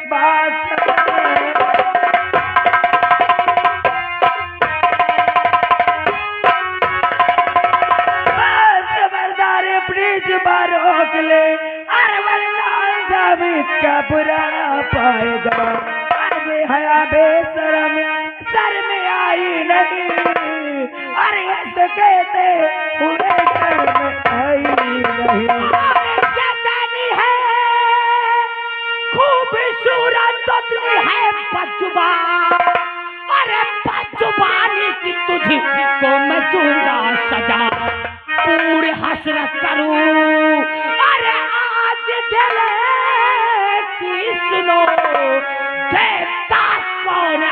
बात प्लीज रोक ले। अरे वरना जावेद क्या बुरा पाएगा। अरे हया बेशरम सर में आई नहीं। अरे ऐसे कहते हुए सर में आई नहीं। जैसी है खूबसूरत तुझी है बदजुबान। अरे बदजुबानी की तुझी को मैं दूंगा सजा। पूरी हसरत करूं। अरे आज दिल की सुनो देवता कौन।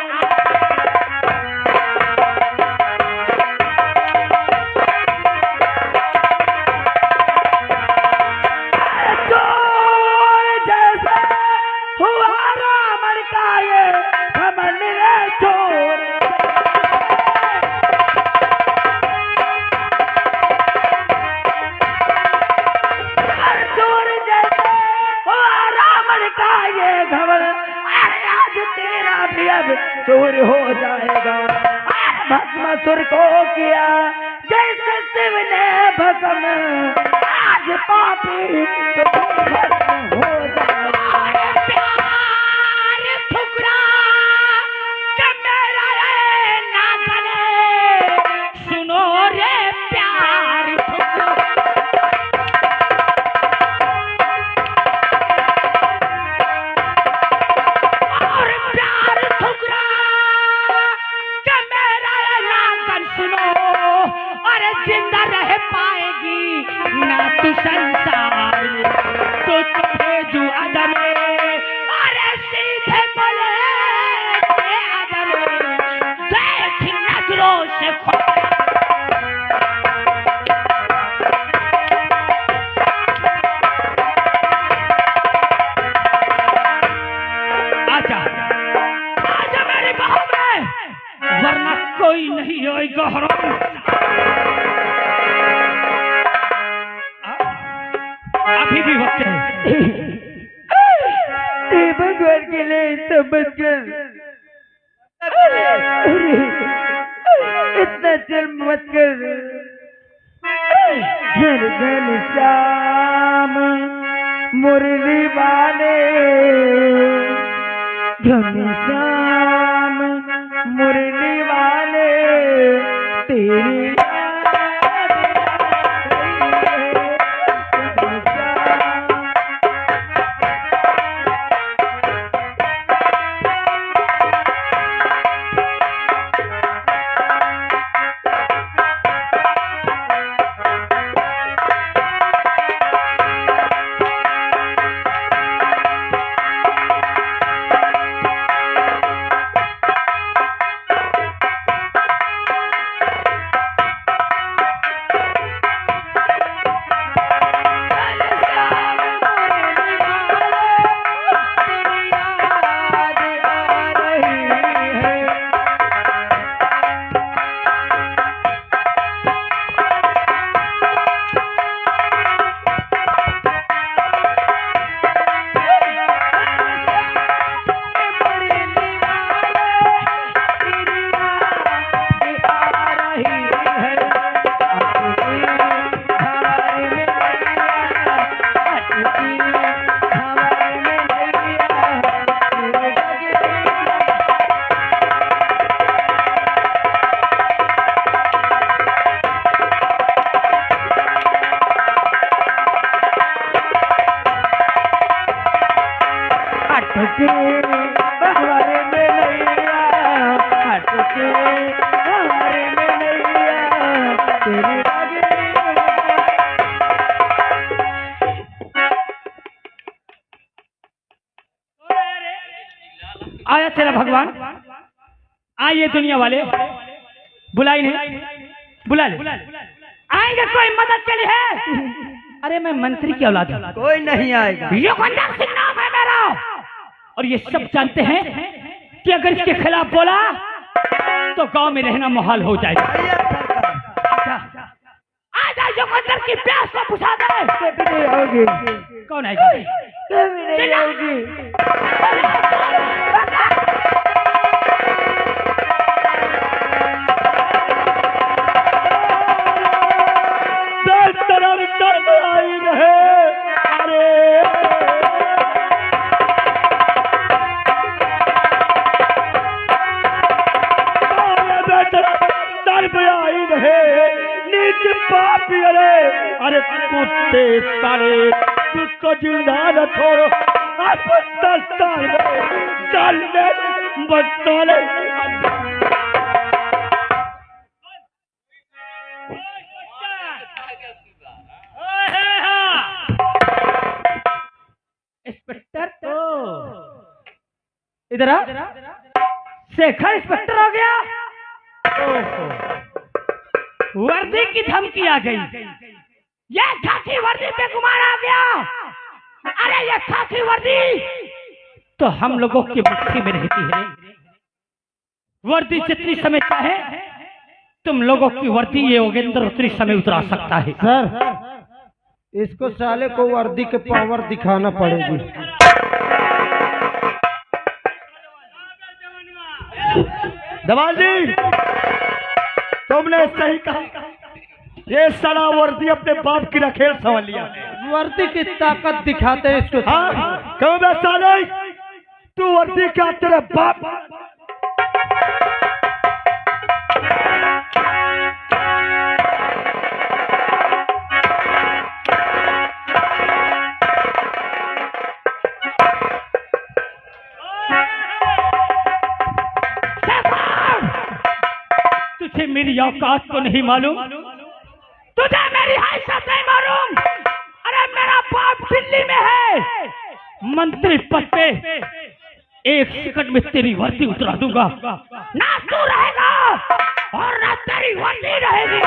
चोर जैसा हुआ रावण का ये घमंड रे चोर। चोर हो जाएगा। भस्मासुर को किया जैसे शिव ने भस्म। आज पापी तो भस्म हो जाएगा। प्यार ठुकरा के मेरा ये ना गले। सुनो रे प्यार ठुकरा। जिंदा रह पाएगी ना तू संसार में। तो भेजू अदम। अरे सीधे बोले अदम। देख नजरों से आजा आजा मेरी बाहों में। वरना कोई नहीं होगा हराम। अभी भी वक्त है। भगवान के लिए समझ कर इतना जन्म मत कर। हर घनश्याम मुरली वाले। घनश्याम मुरली वाले तेरी आया तेरा भगवान। आइए दुनिया वाले। बुलाई नहीं, बुला ले। आएंगे कोई मदद के लिए है? अरे मैं मंत्री की औलाद हूं। कोई नहीं आएगा। योगेंद्र सिंह नाम है मेरा। और ये सब जानते हैं कि अगर इसके खिलाफ बोला तो गांव में रहना मुहाल हो जाएगा। आजा योगेंद्र की प्यास को बुझा दे। कौन आएगा? पापी, अरे कुत्ते सारे, तुझको जिंदा न छोड़ो। चल बच्चे इंस्पेक्टर तो इधर आ। शेखर इंस्पेक्टर हो गया। वर्दी की धमकी आ गई। ये खाकी वर्दी पे गुमान आ गया। अरे ये खाकी वर्दी तो हम लोगों की मुट्ठी में रहती है। वर्दी जितनी समय चाहे तुम लोगों की वर्दी ये योगेंद्र उतनी समय उतरा सकता है। सर, इसको साले को वर्दी के पावर दिखाना पड़ेगी। दवाल जी, तुमने सही कहा। ये साला वर्दी अपने बाप की रखेल समझ लिया। वर्दी की ताकत दिखाते हैं इसको। हाँ, क्यों बे साले, तू वर्दी क्या तेरे बाप। तुझे मेरी औकात तो नहीं मालूम, तुझे मेरी हैसियत नहीं मालूम। अरे मेरा बाप दिल्ली में है, मंत्री पद पे। एक सेकंड में तेरी वर्दी उतरा दूंगा। ना तू रहेगा और ना तेरी वर्दी रहेगी।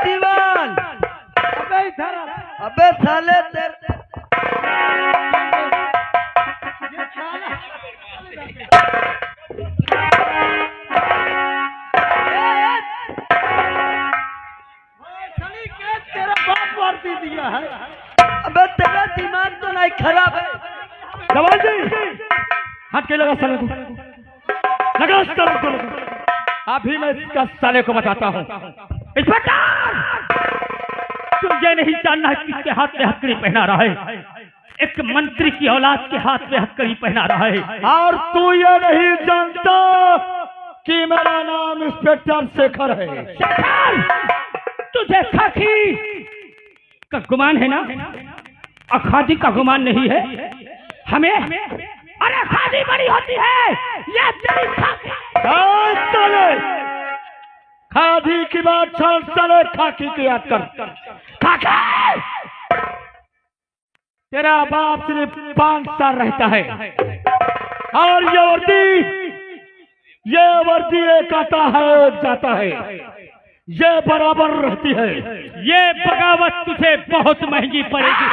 दीवान, अबे इधर, अबे साले तेरा बाप वर्दी दिया है। अबे तेरा दिमाग तो नहीं खराब है। दवाल जी, हाथ के लगा साले को, लगा साले को। अभी मैं इसका साले को बताता हूँ। इंस्पेक्टर, तुम ये नहीं जानना है किसके हाथ में हथकड़ी पहना रहा है। एक मंत्री की औलाद के हाथ में हथकड़ी पहना रहा है। और तू ये नहीं जानता कि मेरा नाम इंस्पेक्टर शेखर है। शेखर, तुझे खाकी का गुमान है ना, अखादी का गुमान नहीं है हमें। अरे खादी बड़ी होती है, ये तेरी खाकी। खादी की बात छोड़, चले खाकी की याद कर। खाकी, तेरा बाप सिर्फ 5 साल रहता है और ये वर्दी एक आता है एक जाता है, ये बराबर रहती है। ये बगावत तुझे बहुत महंगी पड़ेगी।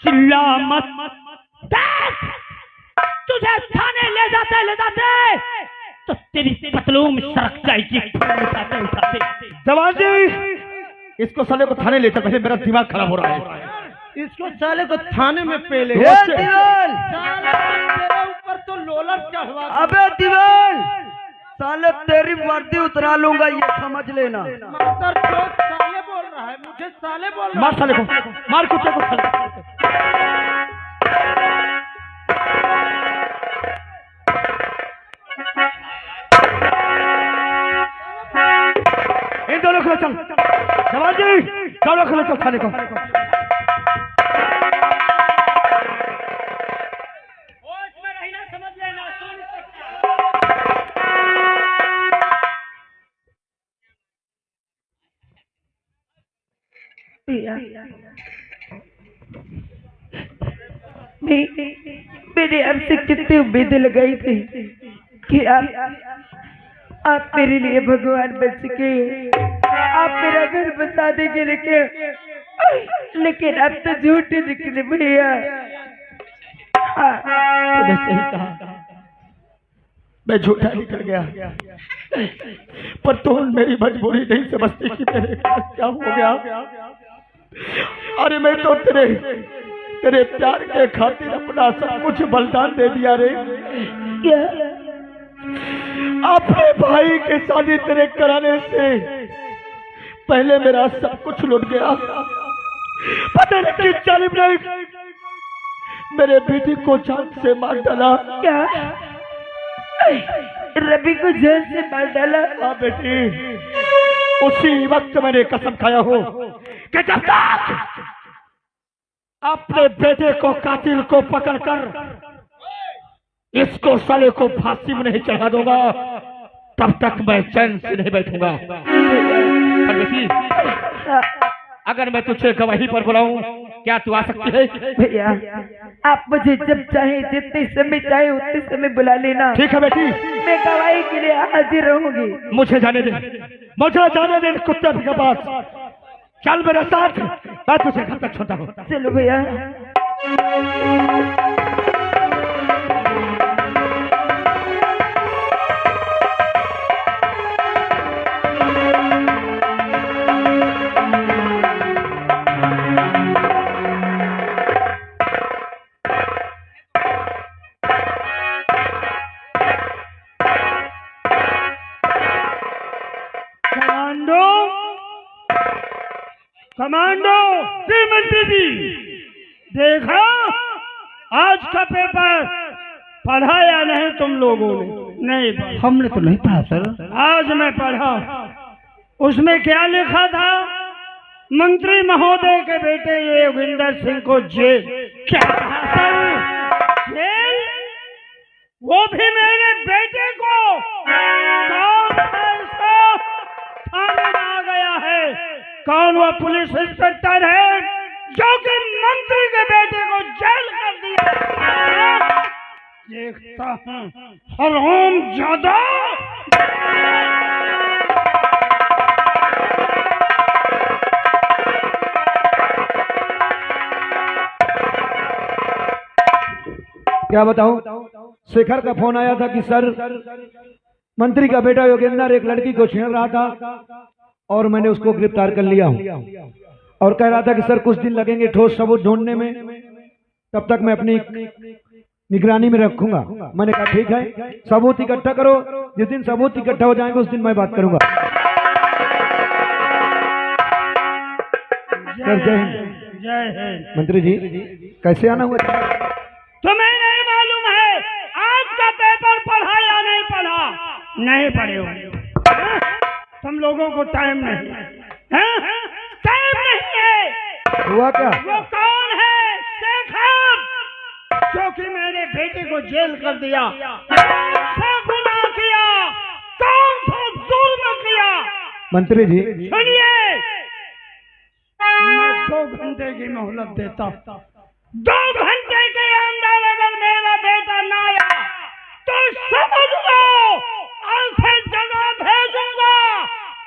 चिल्ला मत, तुझे थाने ले जाते तो तेरी पतलून सरक जाएगी। उठाते उठाते। जवान जी, इसको साले को थाने ले चल, पहले मेरा दिमाग खराब हो रहा है। इसको साले को थाने में पेले। तेरे ऊपर तो लोलर चढ़वा। अबे दीवान, साले तेरी वर्दी उतरा लूंगा, ये समझ लेना। साले बोल रहा है, मुझे साले बोल रहा है। मार साले को, मार कुत्ते को। इन दोनों को चल। जवान जी, दोनों को चल थाने को। मैंने आपसे कितनी उम्मीदें लगाई थी कि आप मेरे लिए भगवान बन सके, आप मेरा घर बसा देंगे, लेकिन अब तो झूठे निकले भैया। तूने सही कहा, मैं झूठा निकल गया, पर तुम मेरी मजबूरी नहीं समझती कि मेरे पास क्या हो गया। अरे मैं तो तेरे प्यार के खातिर अपना सब कुछ बलिदान दे दिया रे। क्या? अपने भाई के शादी तेरे कराने से पहले मेरा सब कुछ लुट गया। पता नहीं किस जालिम ने मेरे बेटे को जान से मार डाला। क्या रवि को जेल से मार डाला? हाँ बेटी, उसी वक्त मैंने कसम खाया हो कि जब तक अपने बेटे को कातिल को पकड़कर इसको साले को फांसी में नहीं चढ़ा दूंगा तब तक मैं चैन से नहीं बैठूंगा। पर बेटी, अगर मैं तुझे गवाही पर बुलाऊं क्या तू आ सकती है? भैया आप मुझे जब चाहे जितने समय चाहे उतने समय बुला लेना। ठीक है बेटी, मैं गवाही के लिए हाजिर रहूंगी। मुझे जाने दे, मुझे जाने दे कुत्ते के पास। चल मेरे साथ, मैं तुझे घर तक छोड़ता हूँ। चलो भैया। कमांडो जी, मंत्री जी, देखा आज का पेपर पढ़ा या नहीं तुम लोगों ने? नहीं पढ़ा। हमने तो नहीं पढ़ा सर। आज मैं पढ़ा। उसमें क्या लिखा था? मंत्री महोदय के बेटे योगिंदर सिंह को जेल। क्या जेल? वो भी मेरे बेटे को? कौन ऐसा थाने में आ गया है? कौन वो पुलिस इंस्पेक्टर है जो कि मंत्री के बेटे को जेल कर दिया? देखता हूँ हराम ज्यादा। क्या बताऊं, शेखर का फोन आया था कि सर मंत्री का बेटा योगेंद्र एक लड़की को छेड़ रहा था और मैंने उसको गिरफ्तार कर लिया हूं, और कह रहा था कि सर कुछ दिन लगेंगे ठोस सबूत ढूंढने में, तब तक मैं अपनी निगरानी में रखूंगा। मैंने कहा ठीक है, सबूत इकट्ठा करो, जिस दिन सबूत इकट्ठा हो जाएंगे उस दिन मैं बात करूंगा। जय हिंद। जय हिंद। मंत्री जी कैसे आना हुआ? तुम्हें नहीं मालूम है आज का पेपर पढ़ा या नहीं पढ़ा? नहीं पढ़े हो तुम लोगों को टाइम नहीं है? टाइम नहीं है। हुआ क्या? वो कौन है? शेखर, जो कि मेरे बेटे को जेल कर दिया। गुनाह किया, कौन सा जुल्म किया? मंत्री जी सुनिए, मैं 2 घंटे की मोहलत देता। 2 घंटे के अंदर अगर मेरा बेटा ना आया तो समझ लो ऐसे जगह भेजूंगा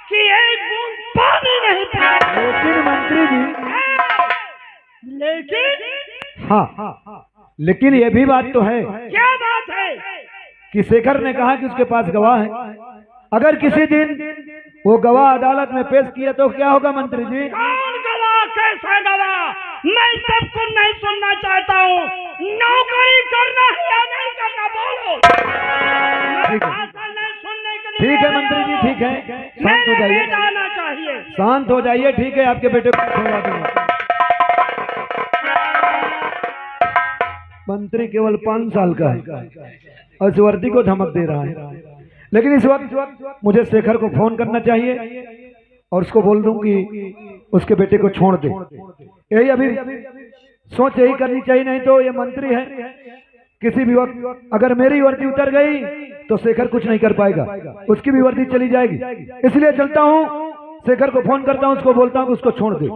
कि एक बूंद पानी नहीं पिया। लेकिन मंत्री जी, लेकिन हाँ, लेकिन ये भी बात तो है क्या बात है कि शेखर ने कहा कि उसके पास गवाह है। अगर किसी दिन वो गवाह अदालत में पेश किया तो क्या होगा मंत्री जी? कौन गवाह? कैसा गवाह? मैं सब कुछ नहीं सुनना चाहता हूँ। नौकरी करना है या नहीं करना बोलो। ठीक है, नहीं सुनने के लिए ठीक है मंत्री जी, ठीक है, शांत हो जाइए, आना चाहिए। शांत हो जाइए। ठीक है, आपके बेटे को छोड़वा दूंगा। मंत्री केवल 5 साल का है और इस वर्दी को धमक दे रहा है, लेकिन इस वक्त मुझे शेखर को फोन करना चाहिए और उसको बोल दूं कि उसके बेटे को छोड़ दे। यही अभी सोच यही करनी चाहिए, नहीं तो ये मंत्री है, किसी भी वक्त अगर मेरी वर्दी उतर गई तो शेखर कुछ नहीं कर पाएगा, उसकी भी वर्दी चली जाएगी। इसलिए चलता हूँ, शेखर को फोन करता हूँ, उसको बोलता हूँ कि उसको छोड़ दे।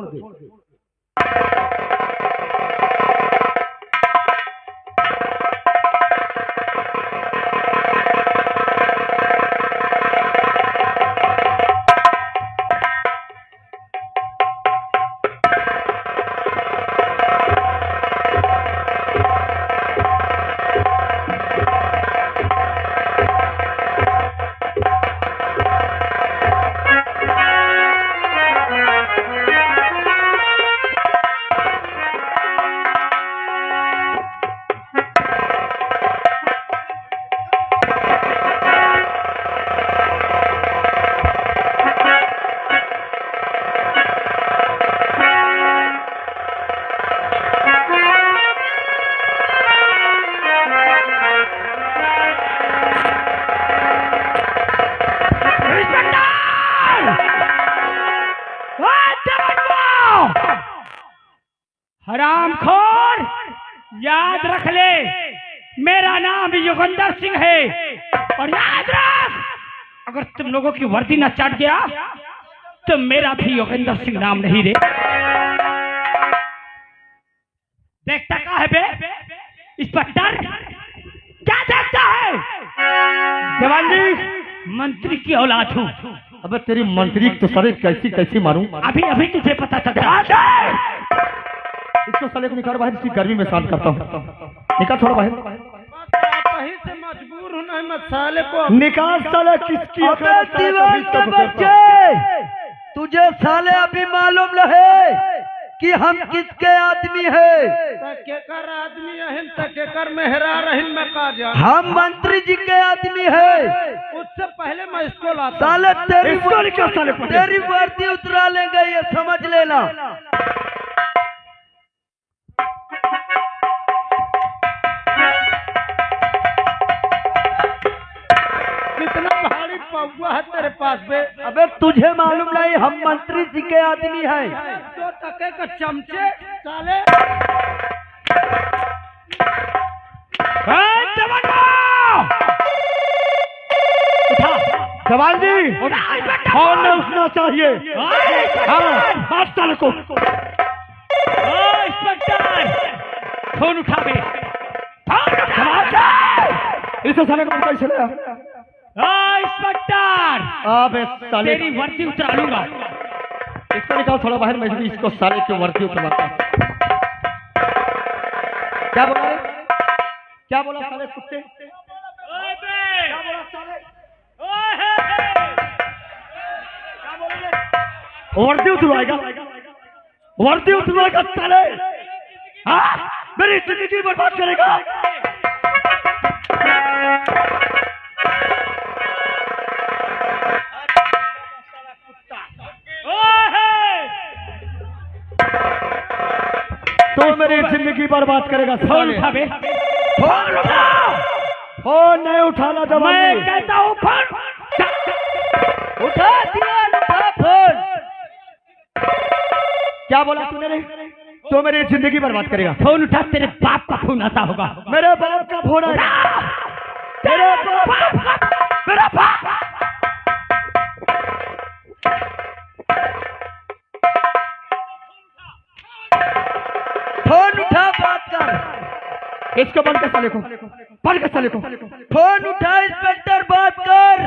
हरामखोर, याद रख ले, मेरा नाम योगेंद्र सिंह है। और याद रख, अगर तुम लोगों की वर्दी न चढ़ गया तो मेरा भी योगेंद्र सिंह नाम नहीं रे। देखता क्या है बे इंस्पेक्टर, क्या देखता है? जवान जी, मंत्री की औलाद हूँ। अबे तेरी मंत्री तो साले कैसी कैसी मारूं? अभी अभी तुझे पता चल रहा है। इसको साले को निकाल बाहर, इसकी गर्मी में शांत करता हूँ। निकाल थोड़ा बाहर। कहीं से मजबूर होना है, मैं साले को निकाल साले किसकी अबे दीवान के बच्चे, तुझे साले अभी मालूम रहे कि हम किसके आदमी है? केकर आदमी अहिन केकर मेहरा रहिन मैं का जान। हम मंत्री जी के आदमी है। उससे पहले मैं इसको लाता। साले तेरी साले तेरी वर्दी उतरा लेंगे, ये समझ लेना। कितना भारी पौवा है तेरे पास बे। अबे तुझे मालूम नहीं हम मंत्री जी के आदमी हैं। 2 टके का चमचे साले। जवान जी, फोन में उठना चाहिए। हाँ, साले को इंस्पेक्टर, फोन उठा बे, इसे साले को कैसे लिया? इंस्पेक्टर, अबे साले, तेरी वर्दी उतरा लूंगा। इसको निकाल थोड़ा बाहर, मैं भी इसको साले की वर्दी उतरवाता। क्या बोला रे? क्या बोला साले कुत्ते? क्या बोला साले? वर्दी उतरवाएगा, वर्दी उतरवाएगा साले। हाँ, मेरी जिंदगी बर्बाद करेगा। तो मेरी जिंदगी बर्बाद करेगा फोन साले। उठा बे, फोन उठा। फोन नहीं उठाना जवान मैं जी। कहता हूँ फोन उठा दीवान, उठा फोन। क्या बोला तूने रे? तो मेरी जिंदगी बर्बाद करेगा। फोन उठा, तेरे बाप का फोन आता होगा। मेरे बाप का फोन है। मेरे बाप का, मेरा बाप। फोन उठा, बात कर। इसको बंद कर साले को, बंद कर साले को। फोन उठा इंस्पेक्टर, बात कर।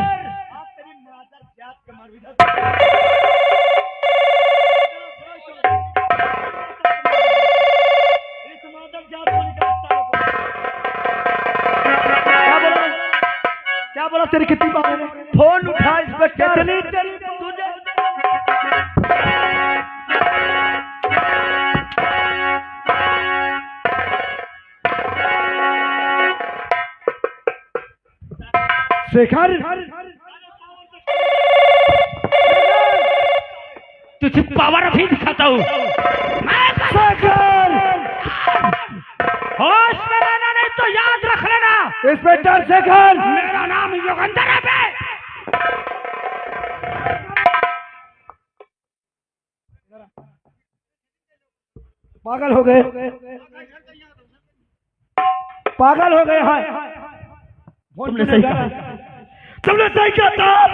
क्या बोला? तेरी कितनी बात है? फोन उठा इंस्पेक्टर। शेखर, तुझे पावर अभी दिखाता हूँ। शेखर, होश में रहना, नहीं तो याद रख लेना, इंस्पेक्टर शेखर। मेरा नाम योगेंद्र है बे। पागल हो गए, पागल हो गए हैं। तुमने सही कहा, तुमने सही कहा साहब।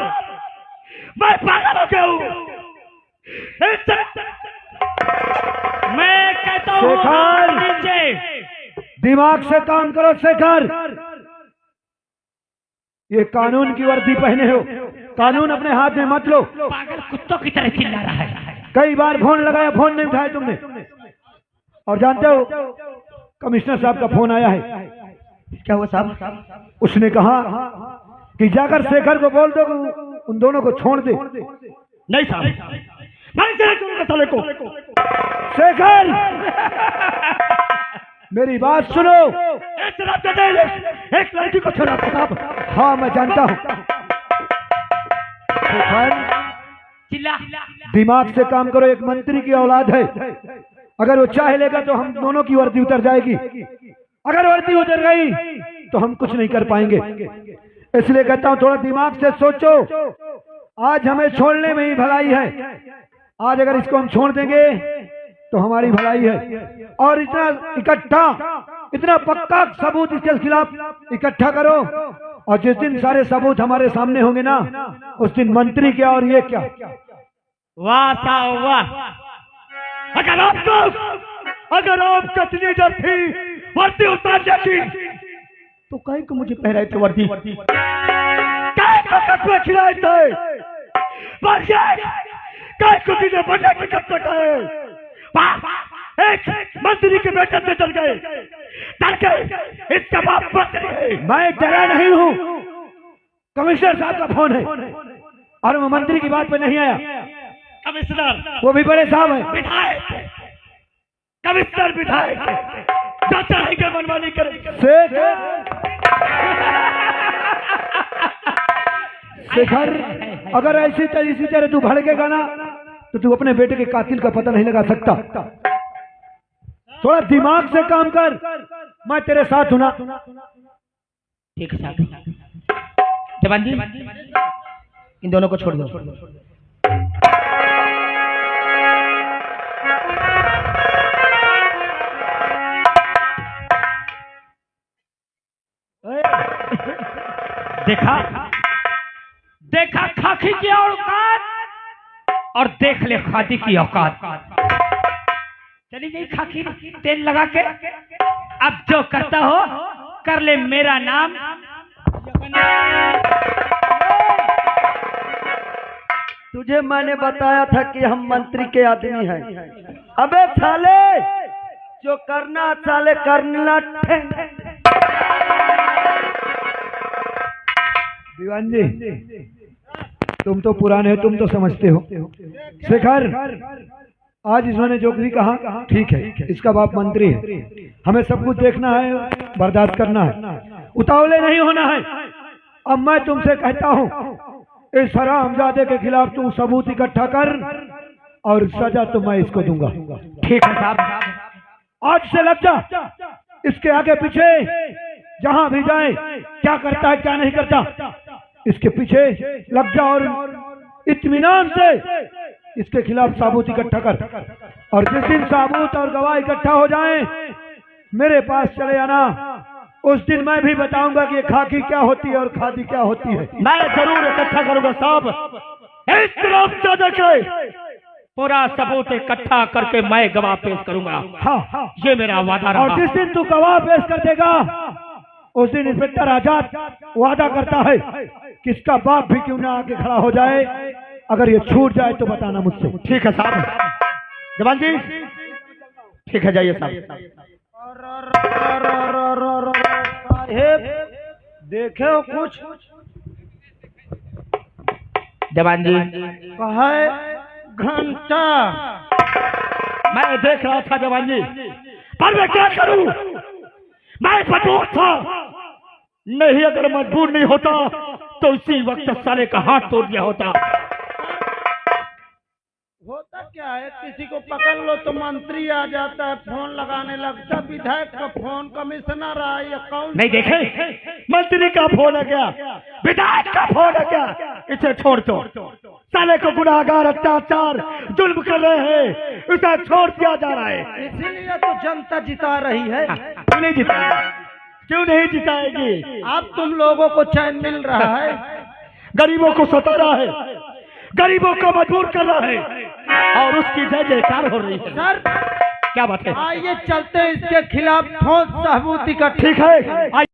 मैं पागल हो गया हूँ। मैं कहता हूँ शेखर, नीचे। दिमाग से काम करो शेखर। ये कानून की वर्दी पहने हो, कानून अपने हाथ में मत लो। पागल कुत्तों की तरह चिल्ला रहा है। कई बार फोन लगाया, फोन नहीं उठाया तुमने। और जानते हो कमिश्नर साहब का फोन आया है। क्या हुआ साहब? उसने कहा कि जाकर शेखर को बोल दो कि उन दोनों को छोड़ दे। नहीं साहब, नहीं छोड़ूंगा साले को। शेखर, मेरी बात सुनो। एक लड़की को छोड़ा साहब। हाँ मैं जानता हूँ। शेखर, चिल्ला, दिमाग से काम करो। एक मंत्री की औलाद है, अगर वो चाहे लेगा तो हम दोनों की वर्दी उतर जाएगी। अगर वर्दी उतर गई तो हम कुछ नहीं कर पाएंगे। इसलिए कहता हूं थोड़ा दिमाग से सोचो। आज हमें छोड़ने में ही भलाई है। आज अगर इसको हम छोड़ देंगे तो हमारी भलाई है। और इतना इकट्ठा, इतना पक्का सबूत इसके खिलाफ इकट्ठा करो, और जिस दिन सारे सबूत हमारे सामने होंगे ना, उस दिन मंत्री क्या और ये क्या। वाह साहब वाह। अगर आप कतनी डर थी वर्दी उतार जाती तो कहीं को मुझे पहराए थे वर्दी, खिलाए थे, एक मंत्री के बेटे से डर गए, इसका बाप मंत्री है। मैं डरा नहीं हूँ, कमिश्नर साहब का फोन है और मैं मंत्री की बात पे नहीं आया। कमिश्नर वो भी बड़े साहब हैं, विधायक, कमिश्नर विधायक जो चाहेंगे मनमानी करेंगे। शेखर, अगर इसी तरह तू भड़केगा ना तो तू अपने बेटे के कातिल का पता नहीं लगा सकता। थोड़ा दिमाग से काम कर, मैं तेरे साथ हूं ना। ठीक है साहब। जवान जी इन दोनों को छोड़ दो। देखा देखा खाकी की औकात और देख ले खादी की औकात। चली गई खाकी तेल लगा के। अब जो करता हो कर ले, मेरा नाम तुझे मैंने बताया था कि हम मंत्री के आदमी हैं। अबे साले, जो करना साले करना। दीवान जी, तुम तो पुराने हो, तुम तो समझते हो। शेखर, आज इसने जो भी कहा ठीक है, इसका बाप मंत्री है, हमें सब कुछ देखना है, बर्दाश्त करना है, उतावले नहीं होना है। अब मैं तुमसे कहता हूँ, इस हरामजादे के खिलाफ तू सबूत इकट्ठा कर और सजा तो मैं इसको दूंगा। ठीक है साहब। आज से लग जा, इसके आगे पीछे जहां भी जाए, क्या करता है क्या नहीं करता, इसके पीछे लग जा और इत्मीनान से इसके खिलाफ सबूत इकट्ठा कर। और जिस दिन सबूत और गवाह इकट्ठा हो जाए, मेरे पास चले आना। उस दिन मैं भी बताऊंगा कि खाकी क्या होती है और खादी क्या होती है। मैं जरूर इकट्ठा करूंगा साहब। इस तरफ से देखे, पूरा सबूत इकट्ठा करके मैं गवाह पेश करूंगा। हाँ, ये मेरा वादा रहा। और जिस दिन तू गवाह पेश कर देगा, उस दिन इंस्पेक्टर आजाद वादा करता है कि इसका बाप भी क्यों ना आके खड़ा हो जाए, अगर ये छूट जाए तो बताना मुझसे। ठीक है साहब। जवान जी ठीक है, जाइए साहब। देखे हो कुछ? जवान जी कहा है घंटा? मैं देख रहा था जवान जी, पर मैं क्या करूं, मैं मजबूर था। नहीं, अगर मजबूर नहीं होता तो उसी वक्त साले का हाथ तोड़ दिया होता। होता क्या है, किसी को पकड़ लो तो मंत्री आ जाता है, फोन लगाने लगता, विधायक का फोन, कमिश्नर आया, या कौन नहीं देखे, मंत्री का फोन है क्या, विधायक का फोन है क्या, इसे छोड़ दो। साले को गुनाहगार, अत्याचार, जुल्म कर रहे हैं, इसे छोड़ दिया जा रहा है। इसीलिए तो जनता जिता रही है। क्यों नहीं जिताएगी, क्यों नहीं जिताएगी? अब तुम लोगों को चैन मिल रहा है, गरीबों को सता रहा है, गरीबों को मजबूर कर रहा है और उसकी जय जयकार हो रही है। सर क्या बात है? आइए चलते हैं इसके खिलाफ ठोस सबूत इकट्ठा। ठीक है।